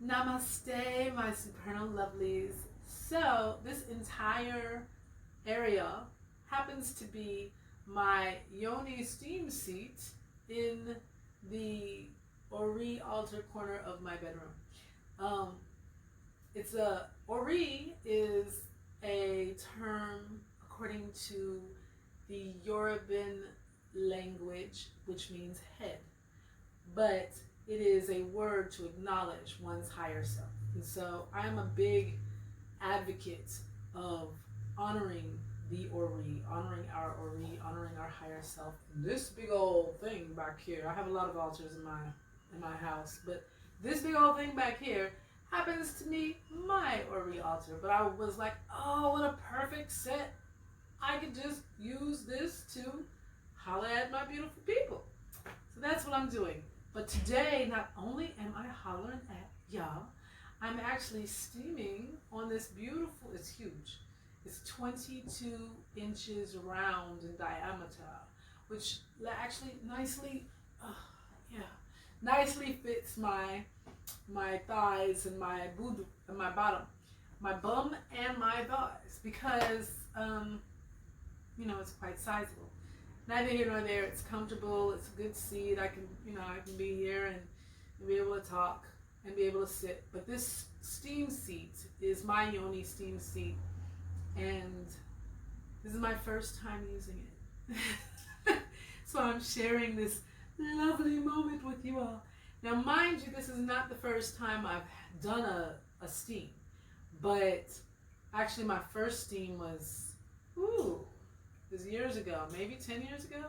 Namaste, my supernal lovelies. So, this entire area happens to be my Yoni Steam Seat in the Ori altar corner of my bedroom. Ori is a term according to the Yoruban language, which means head. But it is a word to acknowledge one's higher self. And so I'm a big advocate of honoring the Ori, honoring our higher self. And this big old thing back here, I have a lot of altars in my house, but this big old thing back here happens to be my Ori altar. But I was like, oh, what a perfect set. I could just use this to holler at my beautiful people. So that's what I'm doing. But today, not only am I hollering at y'all, I'm actually steaming on this beautiful, it's huge. It's 22 inches round in diameter, which actually nicely fits my thighs and my booty and my bottom, my bum and my thighs, because it's quite sizable. Neither here nor there. It's comfortable. It's a good seat. I can be here and be able to talk and be able to sit. But this steam seat is my Yoni Steam Seat, and this is my first time using it. So I'm sharing this lovely moment with you all. Now, mind you, this is not the first time I've done a steam, but actually my first steam was, it was years ago, maybe 10 years ago.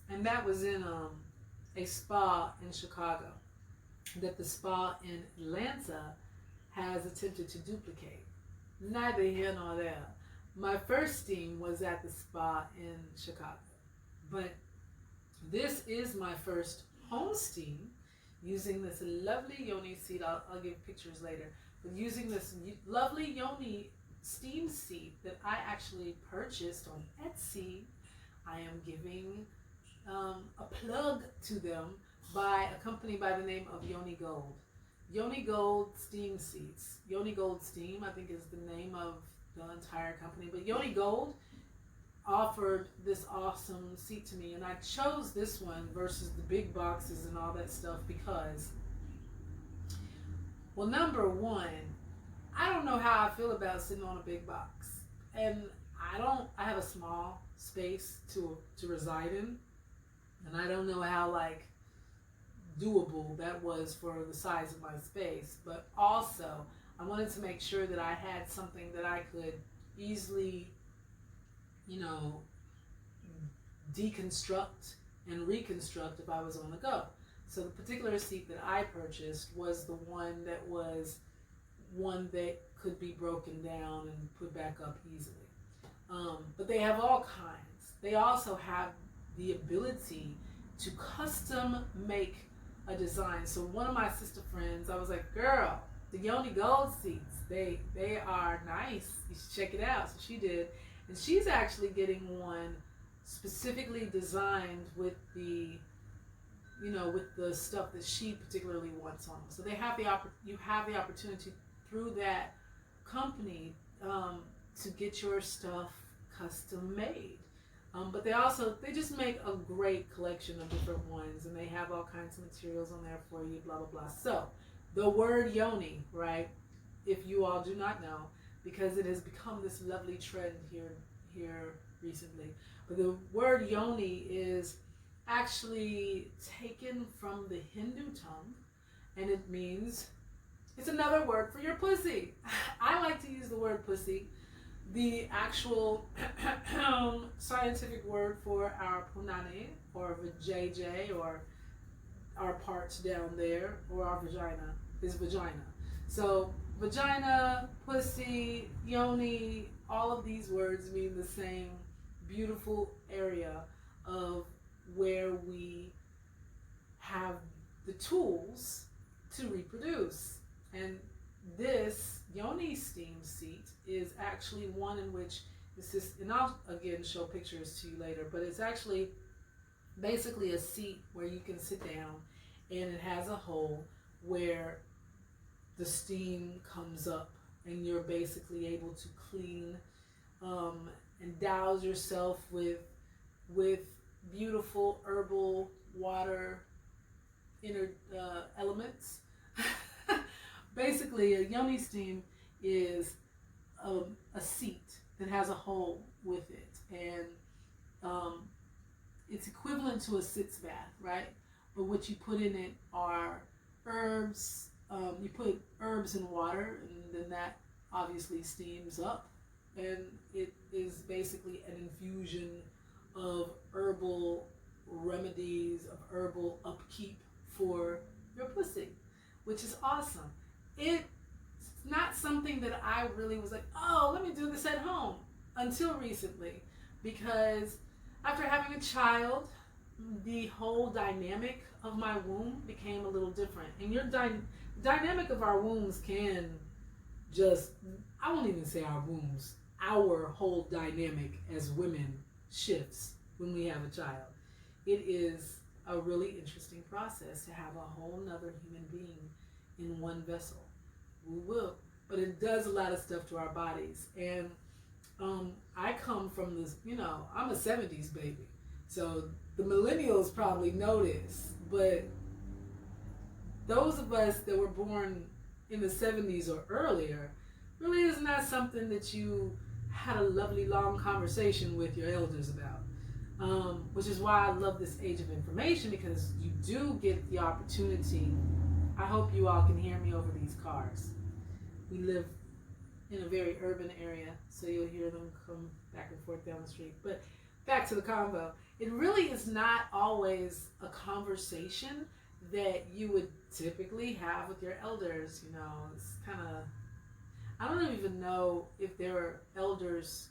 And that was in a spa in Chicago that the spa in Atlanta has attempted to duplicate. Neither here nor there. My first steam was at the spa in Chicago. But this is my first home steam using this lovely Yoni seat. I'll give pictures later. But using this lovely Yoni steam seat that I actually purchased on Etsy. I am giving a plug to them by a company by the name of Yoni Gold. Yoni Gold Steam Seats. Yoni Gold Steam, I think, is the name of the entire company. But Yoni Gold offered this awesome seat to me, and I chose this one versus the big boxes and all that stuff because, well, number one, I don't know how I feel about sitting on a big box, and I have a small space to reside in, and I don't know how doable that was for the size of my space. But also I wanted to make sure that I had something that I could easily deconstruct and reconstruct if I was on the go. So the particular seat that I purchased was the one that could be broken down and put back up easily. But they have all kinds. They also have the ability to custom make a design. So one of my sister friends, I was like, girl, the Yoni Gold seats, they are nice. You should check it out. So she did. And she's actually getting one specifically designed with the stuff that she particularly wants on them. So you have the opportunity through that company to get your stuff custom made. But they just make a great collection of different ones, and they have all kinds of materials on there for you, blah, blah, blah. So the word Yoni, right, if you all do not know, because it has become this lovely trend here recently, but the word Yoni is actually taken from the Hindu tongue, and it means, it's another word for your pussy. I like to use the word pussy. The actual scientific word for our punani or vajayjay or our parts down there or our vagina is vagina. So vagina, pussy, yoni, all of these words mean the same beautiful area of where we have the tools to reproduce. And this Yoni Steam Seat is actually one in which it's just, and I'll again show pictures to you later, but it's actually basically a seat where you can sit down, and it has a hole where the steam comes up and you're basically able to clean and douse yourself with beautiful herbal water inner elements. Basically, a Yoni steam is a seat that has a hole with it, and it's equivalent to a sitz bath, right? But what you put in it are herbs. You put herbs in water, and then that obviously steams up, and it is basically an infusion of herbal remedies, of herbal upkeep for your pussy, which is awesome. It's not something that I really was like, oh, let me do this at home until recently, because after having a child, the whole dynamic of my womb became a little different. And your dynamic of our wombs can just, I won't even say our wombs, our whole dynamic as women shifts when we have a child. It is a really interesting process to have a whole nother human being in one vessel. We will, but it does a lot of stuff to our bodies. And I come from this, I'm a 70s baby. So the millennials probably know this, but those of us that were born in the 70s or earlier really is not something that you had a lovely long conversation with your elders about. Which is why I love this age of information, because you do get the opportunity. I hope you all can hear me over these cars. We live in a very urban area, so you'll hear them come back and forth down the street. But back to the convo. It really is not always a conversation that you would typically have with your elders. It's kind of, I don't even know if there are elders,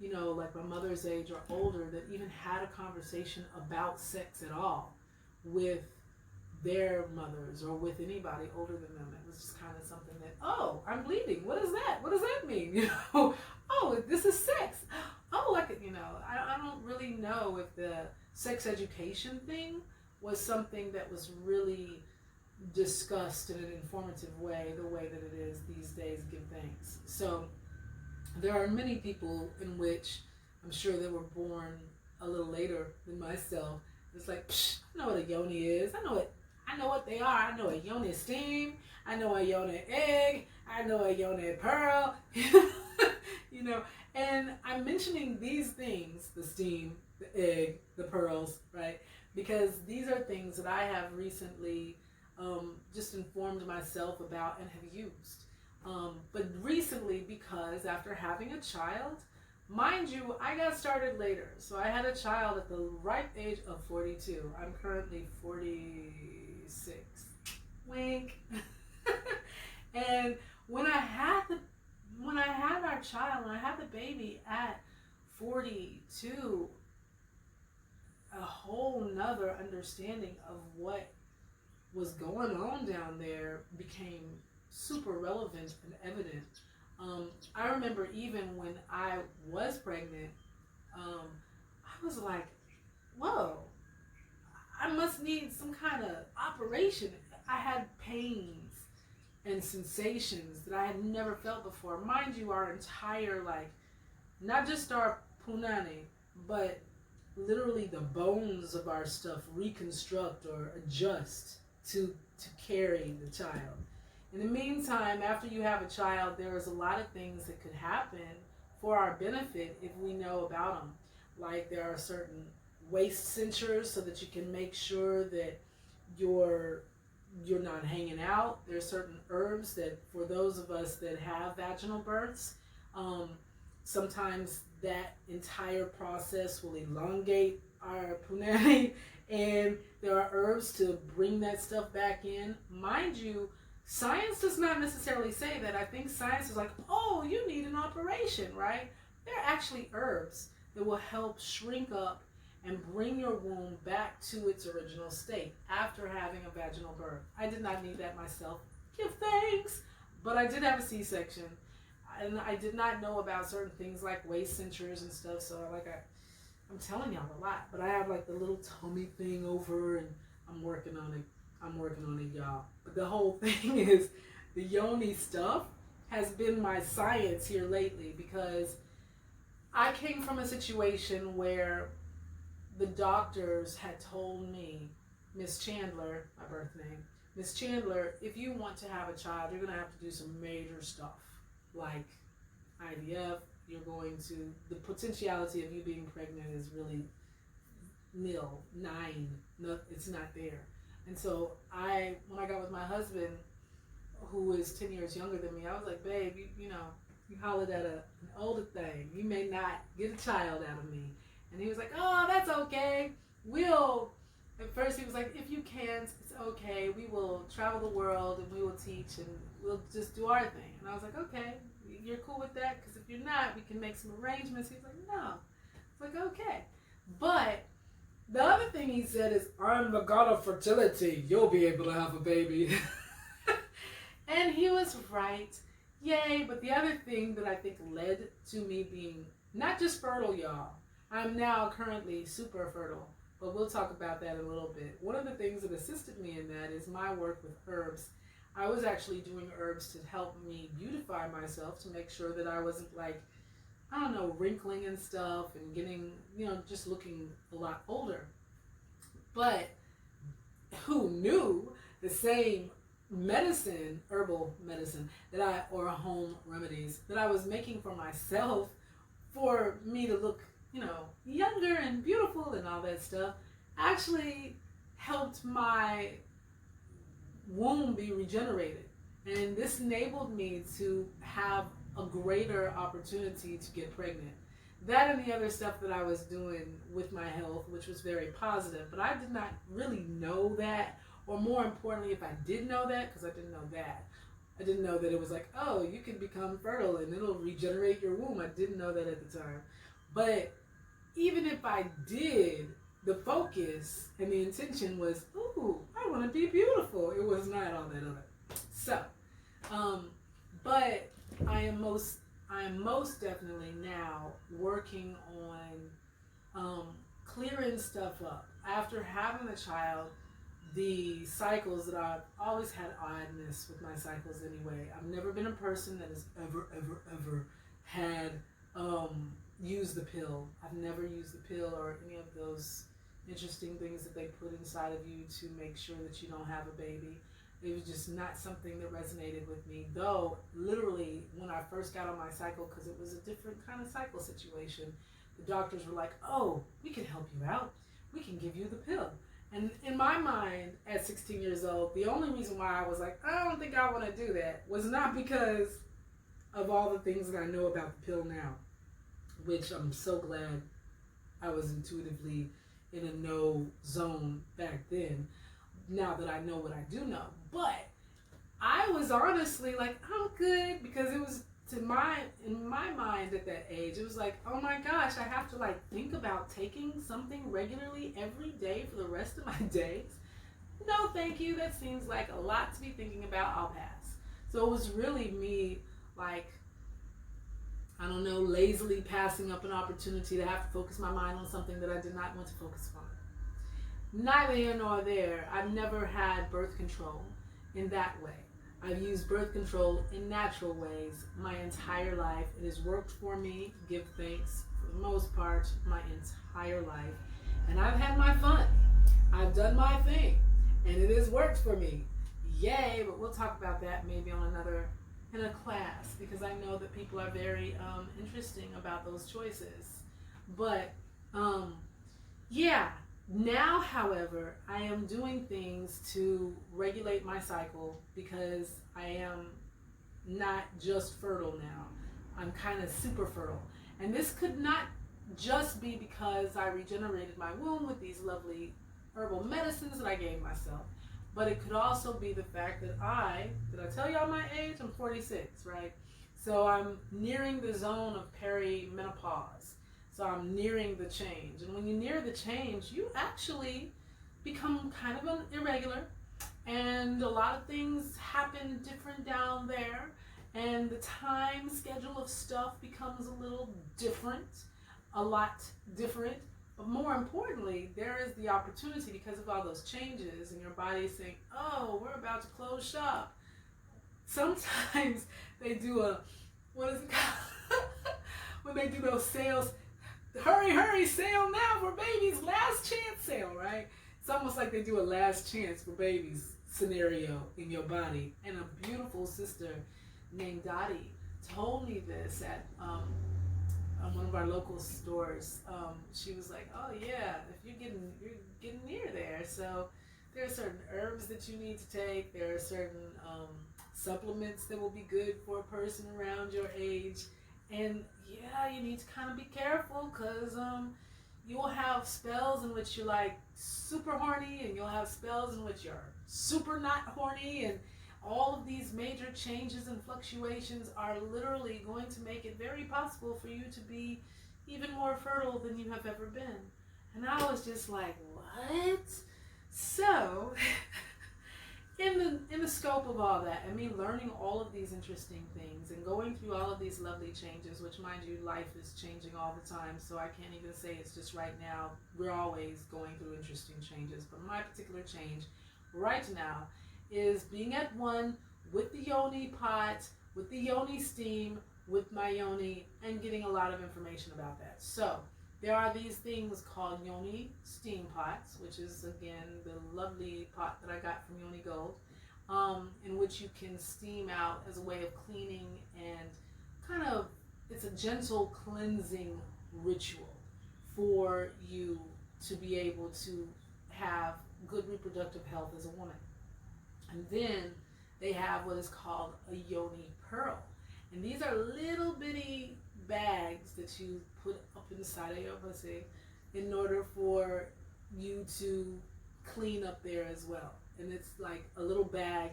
like my mother's age or older, that even had a conversation about sex at all with their mothers or with anybody older than them. It was just kind of something that, oh, I'm bleeding. What is that? What does that mean? Oh, this is sex. Oh, I don't really know if the sex education thing was something that was really discussed in an informative way, the way that it is these days, give thanks. So there are many people in which I'm sure they were born a little later than myself. It's like, I know what a yoni is. I know what they are. I know a Yoni steam. I know a Yoni egg. I know a Yoni pearl. And I'm mentioning these things, the steam, the egg, the pearls, right? Because these are things that I have recently just informed myself about and have used. But recently, because after having a child, mind you, I got started later. So I had a child at the ripe age of 42. I'm currently 46. Wink. And when I had our child, when I had the baby at 42, a whole nother understanding of what was going on down there became super relevant and evident. I remember even when I was pregnant, I was like, whoa, I must need some kind of operation. I had pains and sensations that I had never felt before. Mind you, our entire, not just our punani, but literally the bones of our stuff reconstruct or adjust to carry the child. In the meantime, after you have a child, there is a lot of things that could happen for our benefit if we know about them. Like there are certain waist cinchers so that you can make sure that you're not hanging out. There are certain herbs that for those of us that have vaginal births, sometimes that entire process will elongate our punani, and there are herbs to bring that stuff back in. Mind you, science does not necessarily say that. I think science is like, oh, you need an operation, right? There are actually herbs that will help shrink up and bring your womb back to its original state after having a vaginal birth. I did not need that myself. Give thanks. But I did have a C-section. And I did not know about certain things like waist cinchers and stuff. So I'm telling y'all a lot. But I have the little tummy thing over, and I'm working on it. I'm working on it, y'all. But the whole thing is the Yoni stuff has been my science here lately, because I came from a situation where the doctors had told me, Miss Chandler, my birth name, Miss Chandler, if you want to have a child, you're going to have to do some major stuff like IVF. You're going to, the potentiality of you being pregnant is really nil, 9, no, it's not there. And so when I got with my husband, who is 10 years younger than me, I was like, babe, you hollered at an older thing. You may not get a child out of me. And he was like, oh, that's okay. At first he was like, if you can't, it's okay. We will travel the world and we will teach and we'll just do our thing. And I was like, okay, you're cool with that? Because if you're not, we can make some arrangements. He's like, no. It's like, okay. But the other thing he said is, I'm the god of fertility. You'll be able to have a baby. And he was right. Yay. But the other thing that I think led to me being not just fertile, y'all. I'm now currently super fertile. But we'll talk about that in a little bit. One of the things that assisted me in that is my work with herbs. I was actually doing herbs to help me beautify myself, to make sure that I wasn't like, I don't know, wrinkling and stuff and getting, just looking a lot older. But who knew the same medicine, herbal medicine, or home remedies that I was making for myself for me to look, younger and beautiful and all that stuff, actually helped my womb be regenerated. And this enabled me to have a greater opportunity to get pregnant. That and the other stuff that I was doing with my health, which was very positive, but I did not really know that, or more importantly, if I did know that, because I didn't know that. I didn't know that it was like, oh, you can become fertile and it'll regenerate your womb. I didn't know that at the time. But even if I did, the focus and the intention was, ooh, I want to be beautiful. It was not all that other. So, but I am most definitely now working on clearing stuff up. After having a child, the cycles that I've always had oddness with my cycles anyway. I've never been a person that has ever had used the pill. I've never used the pill or any of those interesting things that they put inside of you to make sure that you don't have a baby. It was just not something that resonated with me. Though, literally, when I first got on my cycle, because it was a different kind of cycle situation, the doctors were like, oh, we can help you out. We can give you the pill. And in my mind, at 16 years old, the only reason why I was like, I don't think I want to do that, was not because of all the things that I know about the pill now, which I'm so glad I was intuitively in a no zone back then, now that I know what I do know. But I was honestly like, I'm good, because it was in my mind at that age, it was like, oh my gosh, I have to think about taking something regularly every day for the rest of my days. No, thank you. That seems like a lot to be thinking about. I'll pass. So it was really me, I don't know, lazily passing up an opportunity to have to focus my mind on something that I did not want to focus on. Neither here nor there. I've never had birth control in that way. I've used birth control in natural ways my entire life. It has worked for me, give thanks, for the most part, my entire life. And I've had my fun. I've done my thing. And it has worked for me. Yay, but we'll talk about that maybe in a class, because I know that people are very interesting about those choices. But, yeah. Now, however, I am doing things to regulate my cycle, because I am not just fertile now. I'm kind of super fertile. And this could not just be because I regenerated my womb with these lovely herbal medicines that I gave myself. But it could also be the fact that did I tell y'all my age? I'm 46, right? So I'm nearing the zone of perimenopause. So I'm nearing the change. And when you near the change, you actually become kind of irregular. And a lot of things happen different down there. And the time schedule of stuff becomes a little different. A lot different. But more importantly, there is the opportunity because of all those changes and your body saying, oh, we're about to close shop. Sometimes they do what is it called? When they do those sales, hurry, sale now for babies, last chance sale, right? It's almost like they do a last chance for babies scenario in your body. And a beautiful sister named Dottie told me this at one of our local stores. She was like, oh yeah, if you're getting near there, so there are certain herbs that you need to take. There are certain supplements that will be good for a person around your age. And yeah, you need to kind of be careful because you will have spells in which you're like super horny, and you'll have spells in which you're super not horny, and all of these major changes and fluctuations are literally going to make it very possible for you to be even more fertile than you have ever been. And I was just like, what? So in the scope of all that, and me learning all of these interesting things and going through all of these lovely changes, which mind you, life is changing all the time, so I can't even say it's just right now. We're always going through interesting changes, but my particular change right now is being at one with the Yoni pot, with the Yoni steam, with my Yoni, and getting a lot of information about that. So there are these things called Yoni steam pots, which is again the lovely pot that I got from Yoni Gold, in which you can steam out as a way of cleaning, and kind of, it's a gentle cleansing ritual for you to be able to have good reproductive health as a woman. And then they have what is called a Yoni pearl. And these are little bitty bags that you put up inside of your pussy in order for you to clean up there as well. And it's like a little bag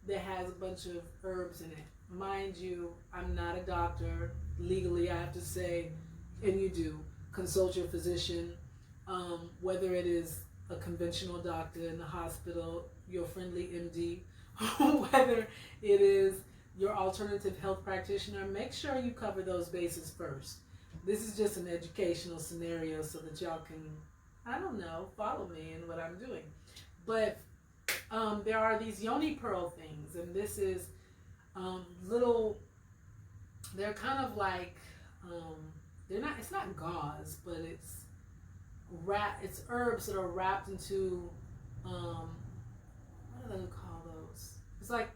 that has a bunch of herbs in it. Mind you, I'm not a doctor. Legally, I have to say, and you do, consult your physician, whether it is a conventional doctor in the hospital, your friendly MD, whether it is your alternative health practitioner. Make sure you cover those bases first. This is just an educational scenario so that y'all can, I don't know, follow me in what I'm doing. But there are these Yoni pearl things, and this is little, they're kind of like, they're not, it's not gauze, but it's herbs that are wrapped into, what do they call those? It's like,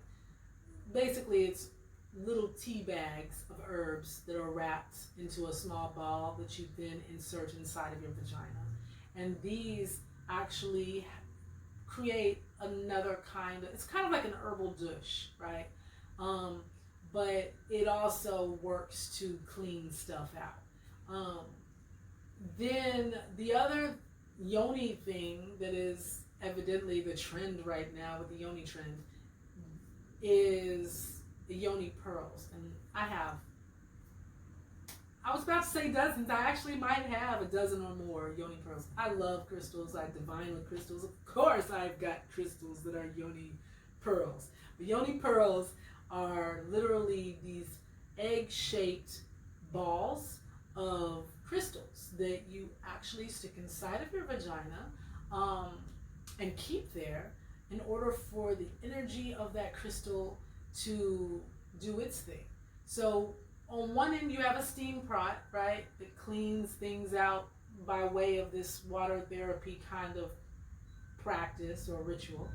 basically it's little tea bags of herbs that are wrapped into a small ball that you then insert inside of your vagina. And these actually create another kind of, it's kind of like an herbal douche, right? But it also works to clean stuff out. Then the other Yoni thing that is evidently the trend right now with the Yoni trend is the Yoni pearls. And I was about to say dozens. I actually might have a dozen or more Yoni pearls. I love crystals. I divine with crystals. Of course I've got crystals that are Yoni pearls. The Yoni pearls are literally these egg-shaped balls of crystals that you actually stick inside of your vagina and keep there in order for the energy of that crystal to do its thing. So on one end you have a steam pot, right, that cleans things out by way of this water therapy kind of practice or ritual.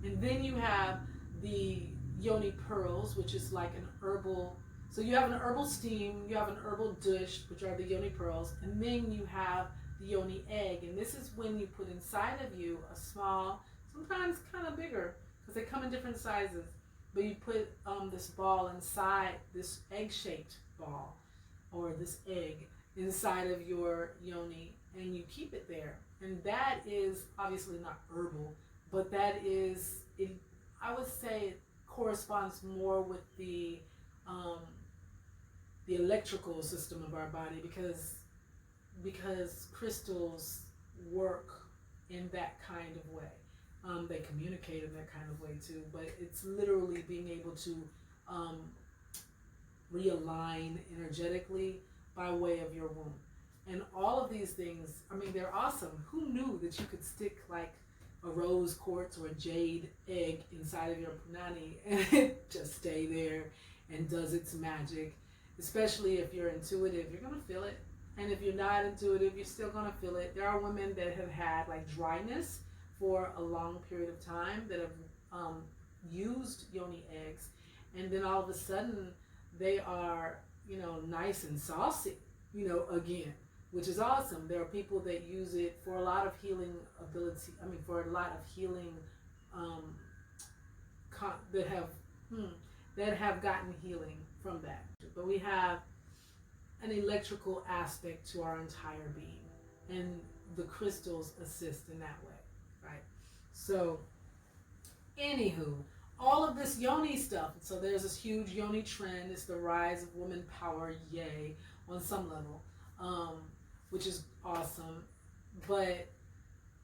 And then you have the Yoni pearls, which is like an herbal. So you have an herbal steam, you have an herbal douche, which are the Yoni pearls, and then you have the Yoni egg. And this is when you put inside of you a small, sometimes kind of bigger, because they come in different sizes, but you put this ball inside, this egg-shaped ball, or this egg, inside of your Yoni, and you keep it there. And that is obviously not herbal, but that is, I would say it corresponds more with the electrical system of our body, because crystals work in that kind of way. They communicate in that kind of way too, but it's literally being able to realign energetically by way of your womb. And all of these things, I mean, they're awesome. Who knew that you could stick like a rose quartz or a jade egg inside of your punani and it just stay there and does its magic? Especially if you're intuitive, you're going to feel it. And if you're not intuitive, you're still going to feel it. There are women that have had like dryness for a long period of time that have used yoni eggs, and then all of a sudden they are, nice and saucy, again, which is awesome. There are people that use it for a lot of healing ability. I mean, for a lot of healing that have gotten healing from that. But we have an electrical aspect to our entire being, and the crystals assist in that way, right? So, anywho, all of this yoni stuff. So there's this huge yoni trend. It's the rise of woman power, yay, on some level, which is awesome, but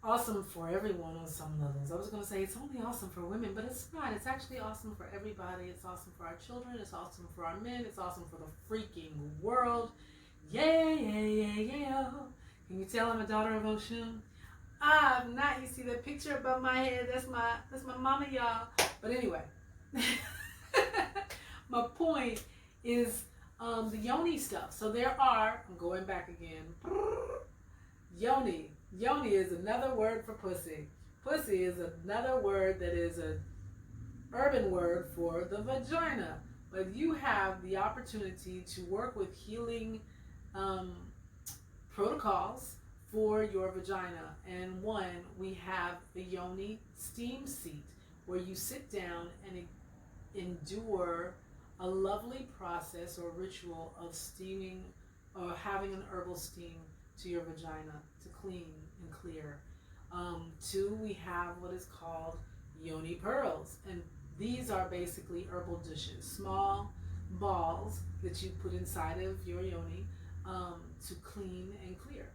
awesome for everyone on some levels. I was going to say it's only awesome for women, but it's not. It's actually awesome for everybody. It's awesome for our children. It's awesome for our men. It's awesome for the freaking world. Yeah, yeah, yeah, yeah. Can you tell I'm a daughter of Oshun? I'm not. You see that picture above my head? That's my mama, y'all. But anyway, my point is the yoni stuff. So I'm going back again. Yoni. Yoni is another word for pussy. Pussy is another word that is an urban word for the vagina. But you have the opportunity to work with healing protocols for your vagina. And we have the Yoni Steam Seat, where you sit down and endure a lovely process or ritual of steaming or having an herbal steam to your vagina to clean and clear. 2, we have what is called Yoni pearls, and these are basically herbal dishes, small balls that you put inside of your yoni to clean and clear.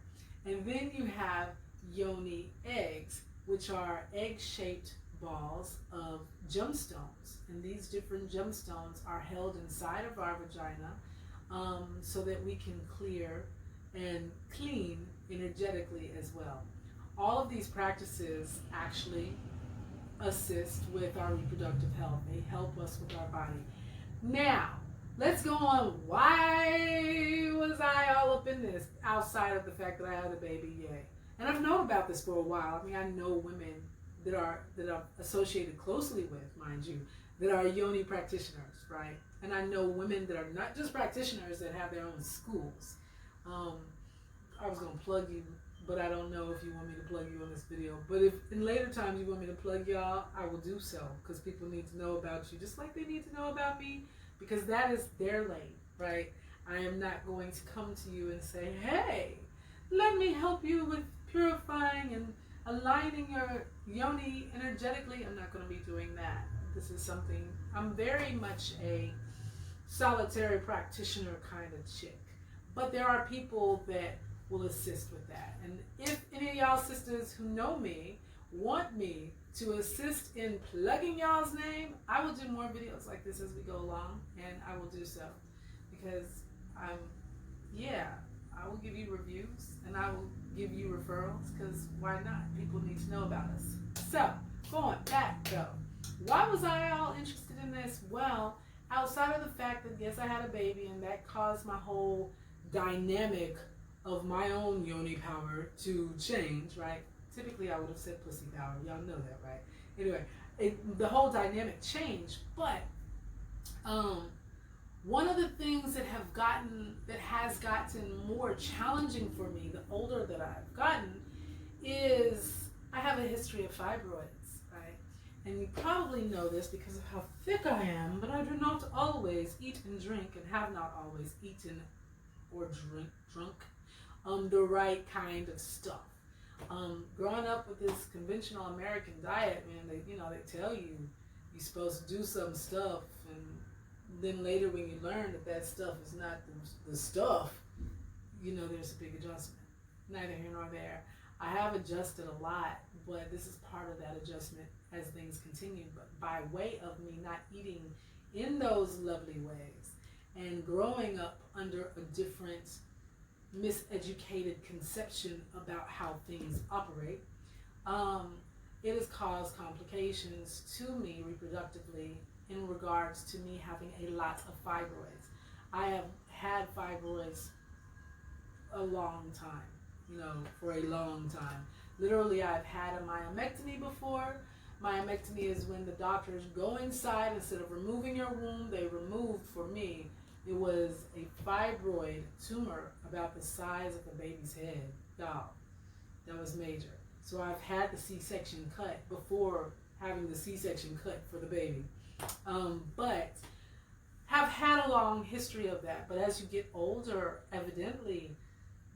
And then you have yoni eggs, which are egg-shaped balls of gemstones, and these different gemstones are held inside of our vagina so that we can clear and clean energetically as well. All of these practices actually assist with our reproductive health. They help us with our body. Now, let's go on. Why was I all up in this outside of the fact that I had a baby? Yay. And I've known about this for a while. I mean, I know women that are associated closely with, mind you, that are yoni practitioners, right? And I know women that are not just practitioners that have their own schools. I was going to plug you, but I don't know if you want me to plug you on this video. But if in later times you want me to plug y'all, I will do so, because people need to know about you just like they need to know about me, because that is their lane, right? I am not going to come to you and say, hey, let me help you with purifying and aligning your yoni energetically. I'm not going to be doing that. This is something, I'm very much a solitary practitioner kind of chick. But there are people that will assist with that. And if any of y'all sisters who know me want me to assist in plugging y'all's name, I will do more videos like this as we go along, and I will do so. Because I will give you reviews and I will give you referrals, because why not? People need to know about us. So, going back though, why was I all interested in this? Well, outside of the fact that yes, I had a baby and that caused my whole dynamic of my own yoni power to change, right? Typically I would have said pussy power, y'all know that, right? Anyway, the whole dynamic changed, but one of the things that has gotten more challenging for me the older that I've gotten is I have a history of fibroids, right? And you probably know this because of how thick I am, but I do not always eat and drink, and have not always eaten or drunk the right kind of stuff. Growing up with this conventional American diet, man, they tell you you're supposed to do some stuff, and then later when you learn that stuff is not the stuff, there's a big adjustment. Neither here nor there. I have adjusted a lot, but this is part of that adjustment as things continue. But by way of me not eating in those lovely ways and growing up under a different miseducated conception about how things operate, it has caused complications to me reproductively in regards to me having a lot of fibroids. I have had fibroids a long time, for a long time. Literally, I've had a myomectomy before. Myomectomy is when the doctors go inside, instead of removing your womb, they removed, for me, it was a fibroid tumor about the size of a baby's head. Y'all, that was major. So I've had the C-section cut before having the C-section cut for the baby. But have had a long history of that. But as you get older, evidently,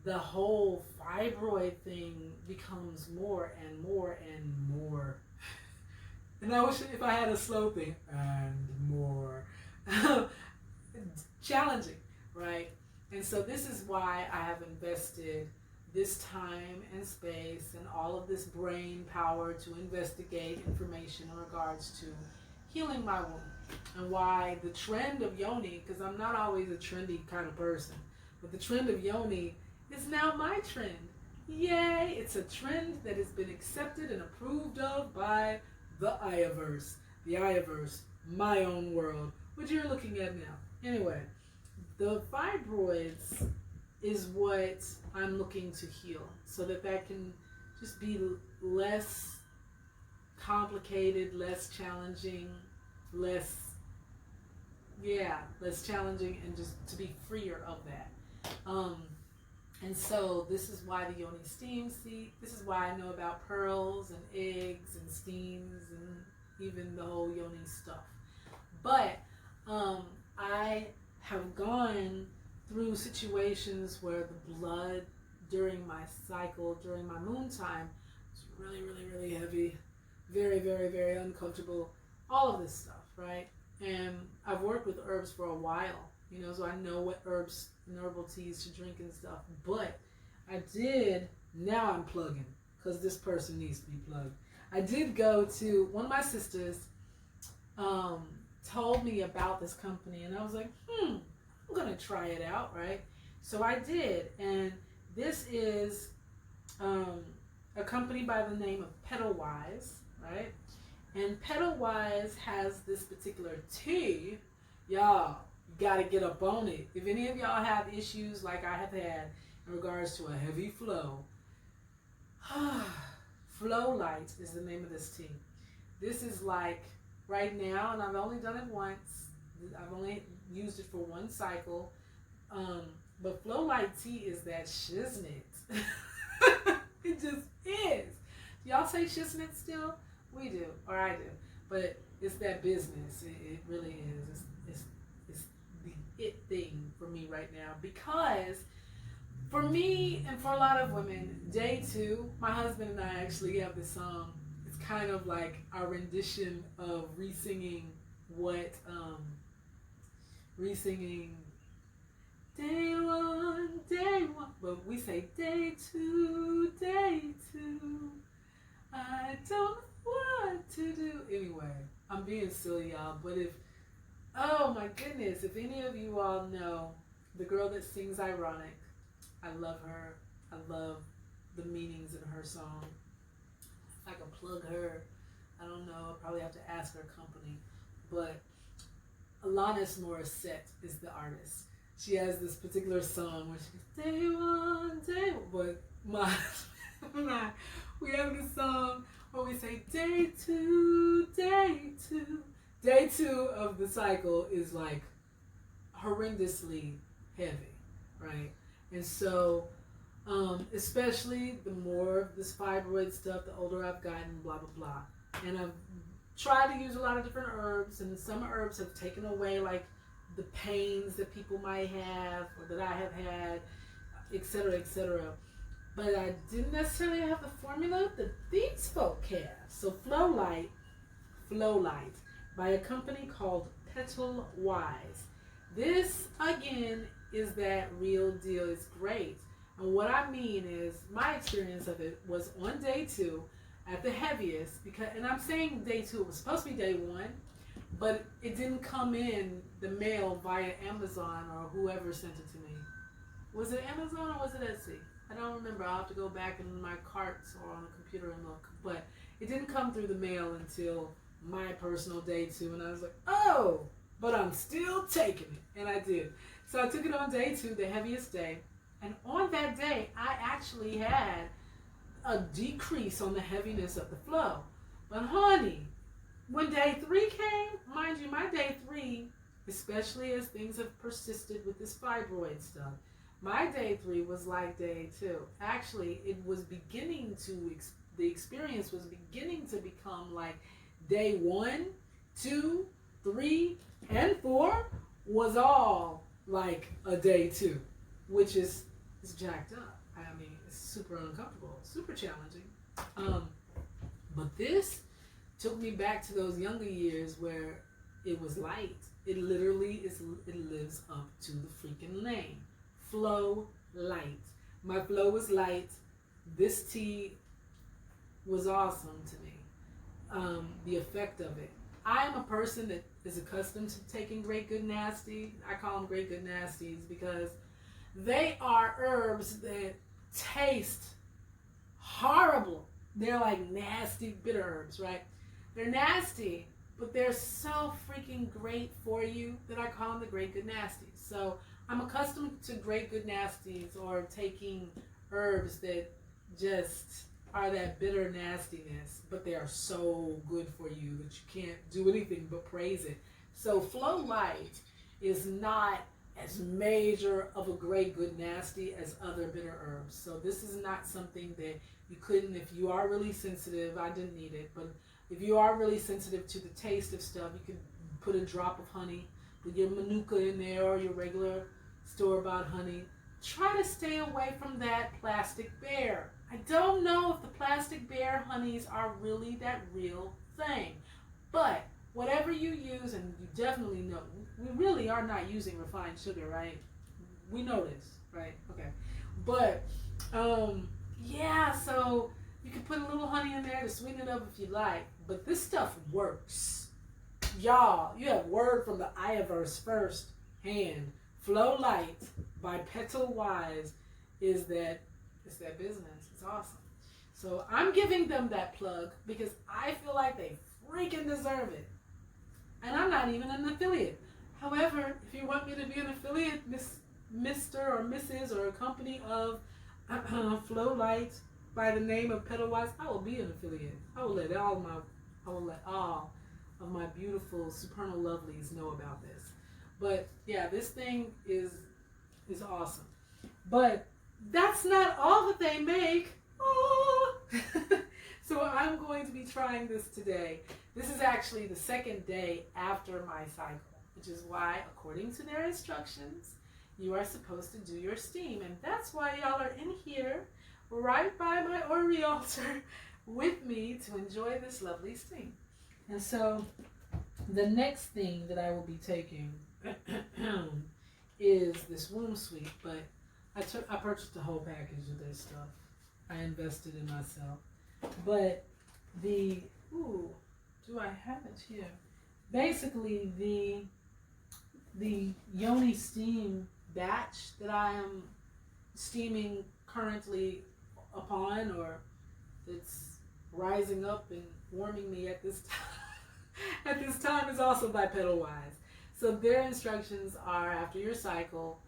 the whole fibroid thing becomes more and more and more. And I wish if I had a slow thing, and more challenging, right? And so this is why I have invested this time and space and all of this brain power to investigate information in regards to healing my womb, and why the trend of Yoni, because I'm not always a trendy kind of person, but the trend of Yoni is now my trend. Yay! It's a trend that has been accepted and approved of by the IAYAAVERSE. The IAYAAVERSE, my own world, which you're looking at now. Anyway, the fibroids is what I'm looking to heal, so that can just be less complicated, less challenging, less challenging, and just to be freer of that. And so this is why the Yoni Steam Seat, this is why I know about pearls and eggs and steams and even the whole Yoni stuff. But I have gone through situations where the blood during my cycle, during my moon time, was really, really, really heavy, very, very, very uncomfortable, all of this stuff, right? And I've worked with herbs for a while, so I know what herbs and herbal teas to drink and stuff. But now I'm plugging, because this person needs to be plugged. I did go to, one of my sisters told me about this company, and I was like, I'm going to try it out, right? So I did, and this is a company by the name of Petalwise, right? And Petalwise has this particular tea. Y'all, you got to get up on it. If any of y'all have issues like I have had in regards to a heavy flow, Flow Light is the name of this tea. This is like, right now, and I've only done it once. I've only used it for one cycle. But Flow Light tea is that shiznit. It just is. Do y'all say shiznit still? We do, or I do. But it's that business. It really is. It's the it thing for me right now. Because for me and for a lot of women, day 2, my husband and I actually have this song. It's kind of like our rendition of re-singing day one, but we say day 2, I don't know what to do. Anyway, I'm being silly, y'all, but oh my goodness, if any of you all know the girl that sings Ironic, I love her. I love the meanings in her song. If I can plug her, I don't know, I'll probably have to ask her company, but Alanis Morissette is the artist. She has this particular song where she goes, day one, but my husband and I, we have this song where we say day 2. Day 2 of the cycle is like horrendously heavy, right? And so, especially the more of this fibroid stuff, the older I've gotten, blah, blah, blah. And I've tried to use a lot of different herbs, and some herbs have taken away like the pains that people might have or that I have had, etc., etc. But I didn't necessarily have the formula that these folk have. So Flow Light by a company called Petalwise. This, again, is that real deal. It's great. And what I mean is, my experience of it was on day 2 at the heaviest, and I'm saying day 2, it was supposed to be day 1, but it didn't come in the mail via Amazon or whoever sent it to me. Was it Amazon or was it Etsy? I don't remember. I'll have to go back in my carts or on the computer and look. But it didn't come through the mail until my personal day 2, and I was like, oh, but I'm still taking it. And I did. So I took it on day 2, the heaviest day. And on that day, I actually had a decrease on the heaviness of the flow. But honey, when day 3 came, mind you, my day 3, especially as things have persisted with this fibroid stuff, my day 3 was like day 2. Actually, it was beginning to, the experience was beginning to become like day 1, 2, 3, and 4 was all like a day 2, which is jacked up. I mean, it's super uncomfortable, super challenging. But this took me back to those younger years where it was light. It literally it lives up to the freaking name. Flow light. My flow was light. This tea was awesome to me. The effect of it. I am a person that is accustomed to taking great, good, nasty. I call them great, good, nasties because they are herbs that taste horrible. They're like nasty, bitter herbs, right? They're nasty, but they're so freaking great for you that I call them the great, good, nasties. So I'm accustomed to great, good, nasties or taking herbs that just are that bitter nastiness, but they are so good for you that you can't do anything but praise it. So Flow Light is not as major of a great, good, nasty as other bitter herbs. So this is not something that you couldn't, if you are really sensitive, I didn't need it, but if you are really sensitive to the taste of stuff, you can put a drop of honey, put your manuka in there or your regular store-bought honey. Try to stay away from that plastic bear. I don't know if the plastic bear honeys are really that real thing, but whatever you use, and you definitely know, we really are not using refined sugar, right? We know this, right? Okay. But, yeah, so you can put a little honey in there to sweeten it up if you like, but this stuff works. Y'all, you have word from the IAYAAVERSE first hand. Flow Light by Petal Wise is that, it's that business. It's awesome. So I'm giving them that plug because I feel like they freaking deserve it. And I'm not even an affiliate. However, if you want me to be an affiliate, Mr. or Mrs. or a company of Flow Light by the name of Petal Wise, I will be an affiliate. I will let all of my beautiful Supernal lovelies know about this. But yeah, this thing is awesome. But that's not all that they make. Oh. So I'm going to be trying this today. This is actually the second day after my cycle, which is why, according to their instructions, you are supposed to do your steam. And that's why y'all are in here, right by my orrery altar, with me to enjoy this lovely steam. And so the next thing that I will be taking is this womb sweep, but I purchased a whole package of this stuff. I invested in myself. But do I have it here? Basically, the Yoni Steam batch that I am steaming currently upon, or it's rising up and warming me at this time, at this time, is also by Petal Wise. So their instructions are after your cycle,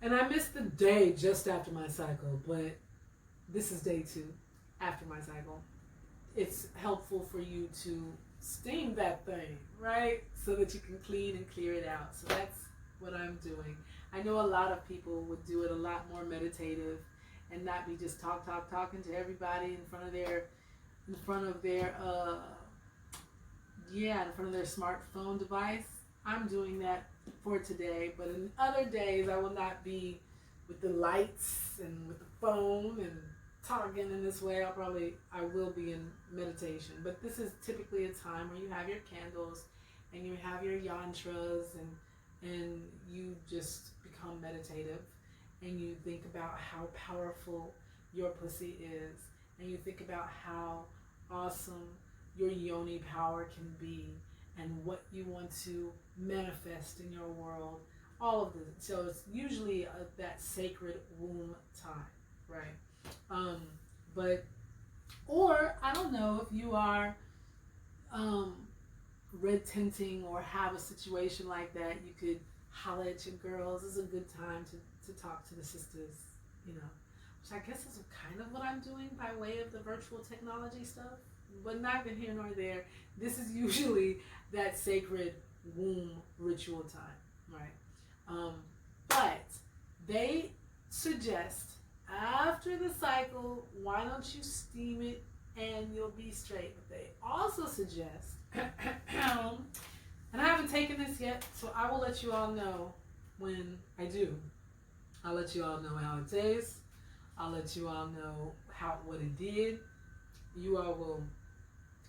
and I missed the day just after my cycle, but this is day 2 after my cycle. It's helpful for you to steam that thing, right? So that you can clean and clear it out. So that's what I'm doing. I know a lot of people would do it a lot more meditative and not be just talking to everybody in front of their smartphone device. I'm doing that for today, but in other days I will not be with the lights and with the phone and talking in this way. I will be in meditation, but this is typically a time where you have your candles and you have your yantras and you just become meditative and you think about how powerful your pussy is and you think about how awesome your yoni power can be and what you want to manifest in your world. all of the, so it's usually that sacred womb time, right? But, or I don't know if you are red tinting or have a situation like that, you could holler at your girls. This is a good time to talk to the sisters, you know, which I guess is kind of what I'm doing by way of the virtual technology stuff, but neither here nor there. This is usually that sacred womb ritual time, right? But they suggest after the cycle, why don't you steam it and you'll be straight. But they also suggest, and I haven't taken this yet, so I will let you all know when I do. I'll let you all know how it tastes. I'll let you all know what it did. You all will,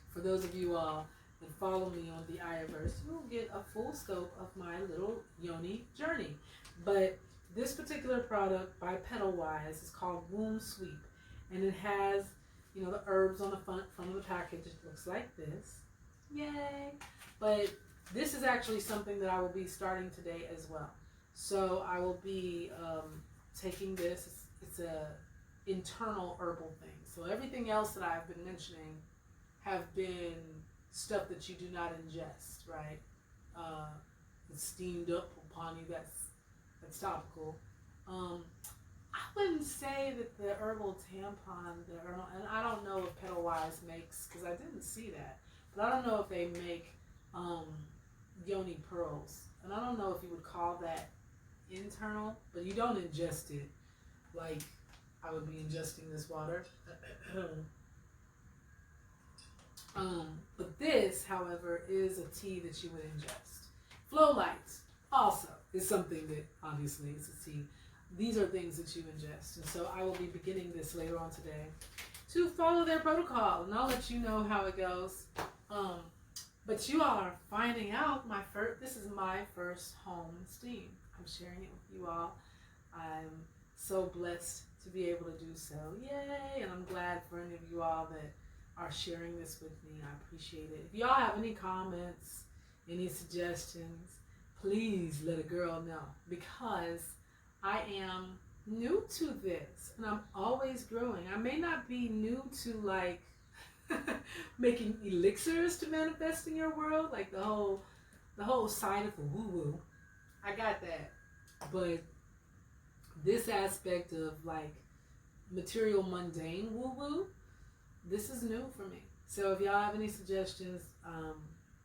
for those of you all that follow me on the IAYAAVERSE, you will get a full scope of my little yoni journey. But this particular product by Petalwise is called Womb Sweep, and it has, you know, the herbs on the front of the package. It looks like this. Yay! But this is actually something that I will be starting today as well. So I will be taking this. It's a internal herbal thing. So everything else that I've been mentioning have been stuff that you do not ingest, right? It's steamed up upon you. That's topical. I wouldn't say that the herbal tampon, and I don't know if Petalwise makes, because I didn't see that, but I don't know if they make yoni pearls, and I don't know if you would call that internal, but you don't ingest it like I would be ingesting this water. But this, however, is a tea that you would ingest. Flow lights also is something that obviously is a tea. These are things that you ingest, and so I will be beginning this later on today to follow their protocol, and I'll let you know how it goes. But you all are finding out this is my first home steam. I'm sharing it with you all. I'm so blessed to be able to do so. Yay! And I'm glad for any of you all that are sharing this with me. I appreciate it. If y'all have any comments, any suggestions, please let a girl know, because I am new to this and I'm always growing. I may not be new to like making elixirs to manifest in your world, like the whole side of the woo-woo. I got that. But this aspect of like material mundane woo-woo, this is new for me. So if y'all have any suggestions,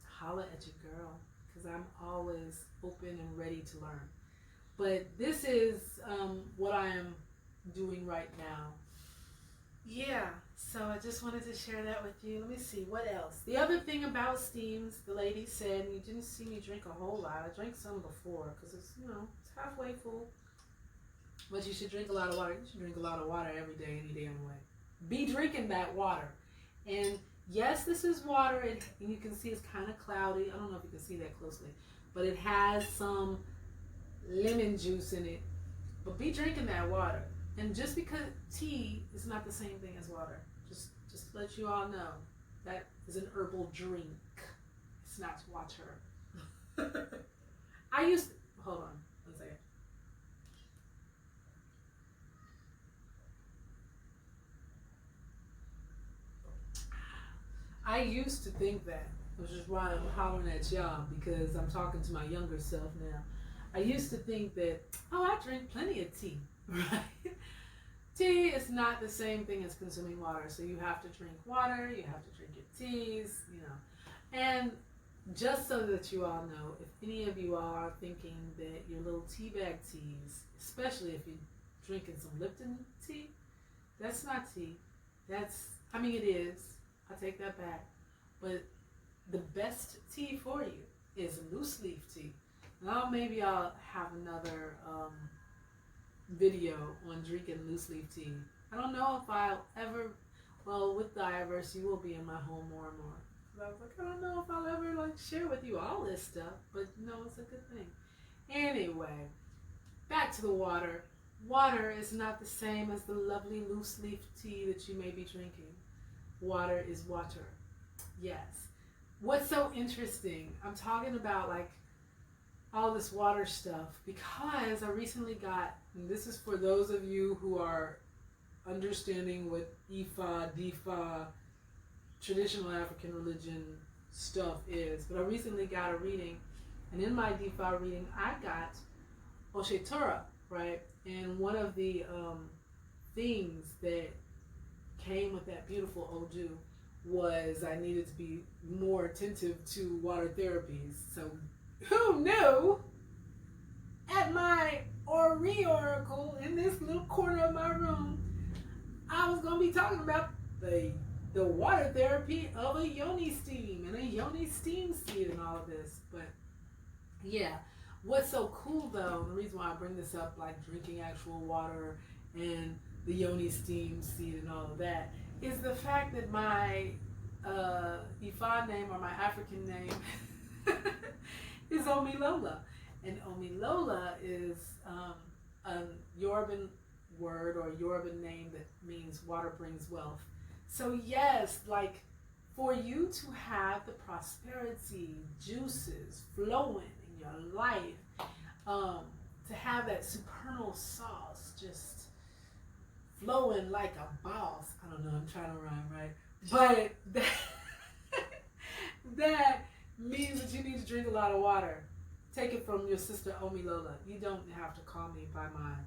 holla at your girl, because I'm always open and ready to learn. But this is what I am doing right now. Yeah, so I just wanted to share that with you. Let me see, what else? The other thing about steams, the lady said, you didn't see me drink a whole lot. I drank some before because it's, you know, it's halfway full. But you should drink a lot of water. You should drink a lot of water every day, any damn way. Be drinking that water. And yes, this is water, and you can see it's kind of cloudy. I don't know if you can see that closely, but it has some lemon juice in it. But be drinking that water. And just because tea is not the same thing as water, just to let you all know, that is an herbal drink. It's not water. Hold on one second. I used to think that, which is why I'm hollering at y'all, because I'm talking to my younger self now. I used to think that, I drink plenty of tea, right? Tea is not the same thing as consuming water. So you have to drink water, you have to drink your teas, you know. And just so that you all know, if any of you are thinking that your little tea bag teas, especially if you're drinking some Lipton tea, that's not tea. It is. I take that back. But the best tea for you is loose leaf tea. Now maybe I'll have another video on drinking loose leaf tea. I don't know if I'll ever, with the IAYAAVERSE, you will be in my home more and more. I was like, I don't know if I'll ever share with you all this stuff, but no, it's a good thing. Anyway, back to the water. Water is not the same as the lovely loose leaf tea that you may be drinking. Water is water. Yes. What's so interesting, I'm talking about all this water stuff because I recently got, and this is for those of you who are understanding what Ifa, Difa, traditional African religion stuff is. But I recently got a reading, and in my Difa reading, I got Oshetura, right? And one of the things that came with that beautiful Odu was I needed to be more attentive to water therapies. So who knew at my oracle in this little corner of my room, I was going to be talking about the water therapy of a Yoni steam and a Yoni steam seat and all of this. But yeah, what's so cool though, the reason why I bring this up, like drinking actual water and the Yoni steam seat and all of that, is the fact that my Ifa name, or my African name, is Omilola. And Omilola is a Yoruban word or Yoruban name that means water brings wealth. So yes, like for you to have the prosperity juices flowing in your life, to have that supernal sauce just flowing like a boss. I don't know, I'm trying to rhyme, right? But that means that you need to drink a lot of water. Take it from your sister Omilola. You don't have to call me by my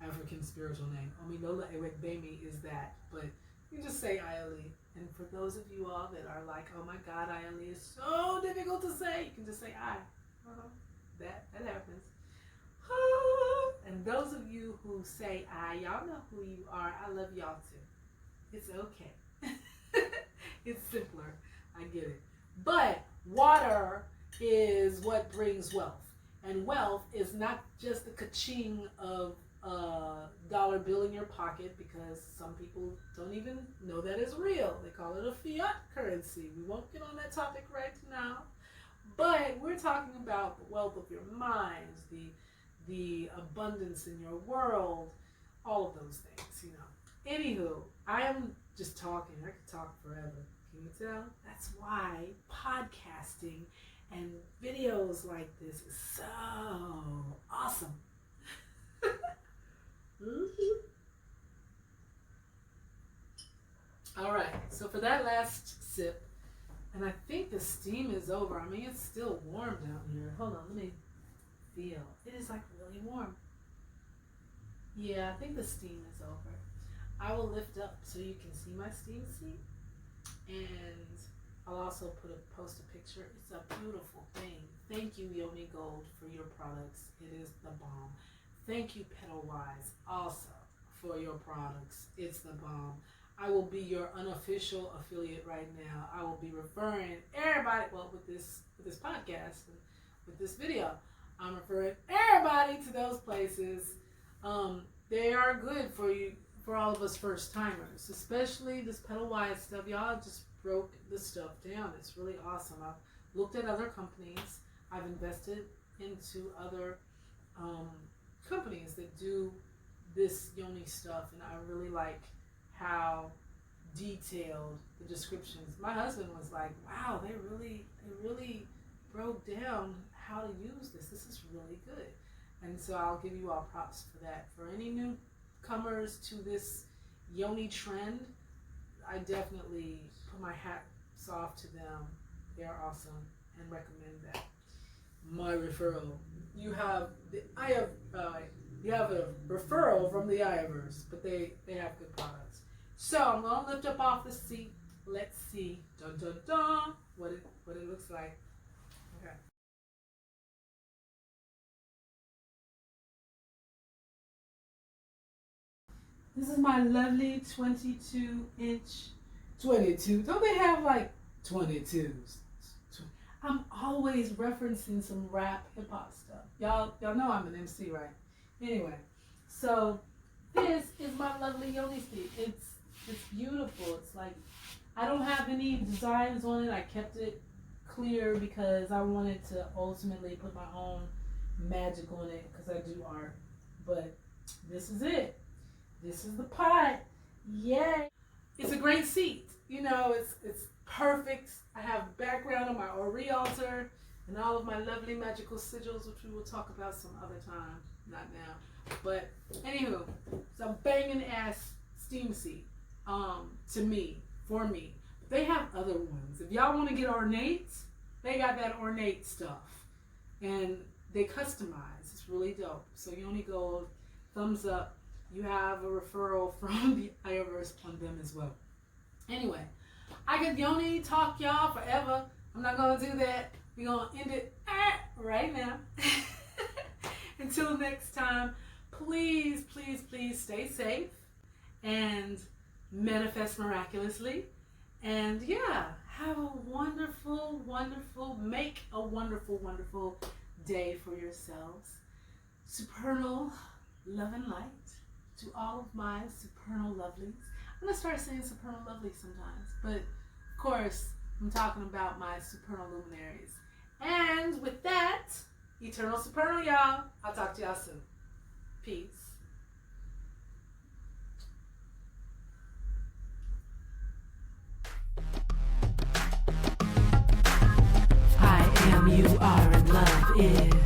African spiritual name. Omilola Ewegbemi is that, but you just say Ayali. And for those of you all that are like, oh my God, Ayali is so difficult to say, you can just say I. That happens. And those of you who say I, y'all know who you are. I love y'all too. It's okay. It's simpler. I get it. But water is what brings wealth. And wealth is not just the ka-ching of a dollar bill in your pocket, because some people don't even know that is real. They call it a fiat currency. We won't get on that topic right now. But we're talking about the wealth of your minds, the abundance in your world, all of those things, you know. Anywho, I am just talking. I could talk forever. Can you tell? That's why podcasting and videos like this is so awesome. All right, so for that last sip, and I think the steam is over. I mean, it's still warm down here. Hold on, let me feel. It is like really warm. Yeah, I think the steam is over. I will lift up so you can see my steam seat, and I'll also post a picture. It's a beautiful thing. Thank you, Yoni Gold, for your products. It is the bomb. Thank you, Petalwise, also for your products. It's the bomb. I will be your unofficial affiliate right now. I will be referring everybody, well, with this podcast and with this video, I'm referring everybody to those places. They are good for you, for all of us first timers, especially this Petalwise stuff. Y'all just broke this stuff down. It's really awesome. I've looked at other companies. I've invested into other companies that do this Yoni stuff, and I really like how detailed the descriptions. My husband was like, wow, they really broke down how to use this. This is really good. And so I'll give you all props for that. For any newcomers to this Yoni trend, I definitely put my hats off to them. They're awesome and recommend that. My referral. You have a referral from the IAYAAVERSE, but they have good products. So I'm gonna lift up off the seat. Let's see, dun dun dun, what it looks like. Okay. This is my lovely 22-inch. 22. Don't they have like 22s? I'm always referencing some rap hip hop stuff. Y'all know I'm an MC, right? Anyway, so this is my lovely Yoni steam. It's beautiful. It's like, I don't have any designs on it. I kept it clear because I wanted to ultimately put my own magic on it because I do art. But this is it. This is the pot. Yay! It's a great seat. You know, it's perfect. I have background on my Ori altar. and all of my lovely magical sigils, which we will talk about some other time, not now. But anywho, it's a banging ass steam seat. To me, for me. They have other ones. If y'all want to get ornate, they got that ornate stuff, and they customize. It's really dope. So Yoni Gold, thumbs up. You have a referral from the IAYAAVERSE on them as well. Anyway, I could Yoni talk y'all forever. I'm not gonna do that. We're gonna end it right now. Until next time, please, please, please stay safe and manifest miraculously. And yeah, have a wonderful, wonderful, make a wonderful, wonderful day for yourselves. Supernal love and light to all of my supernal lovelies. I'm going to start saying supernal lovely sometimes, but of course, I'm talking about my supernal luminaries. And with that, eternal supernal, y'all. I'll talk to y'all soon. Peace. I am, you are, and love is.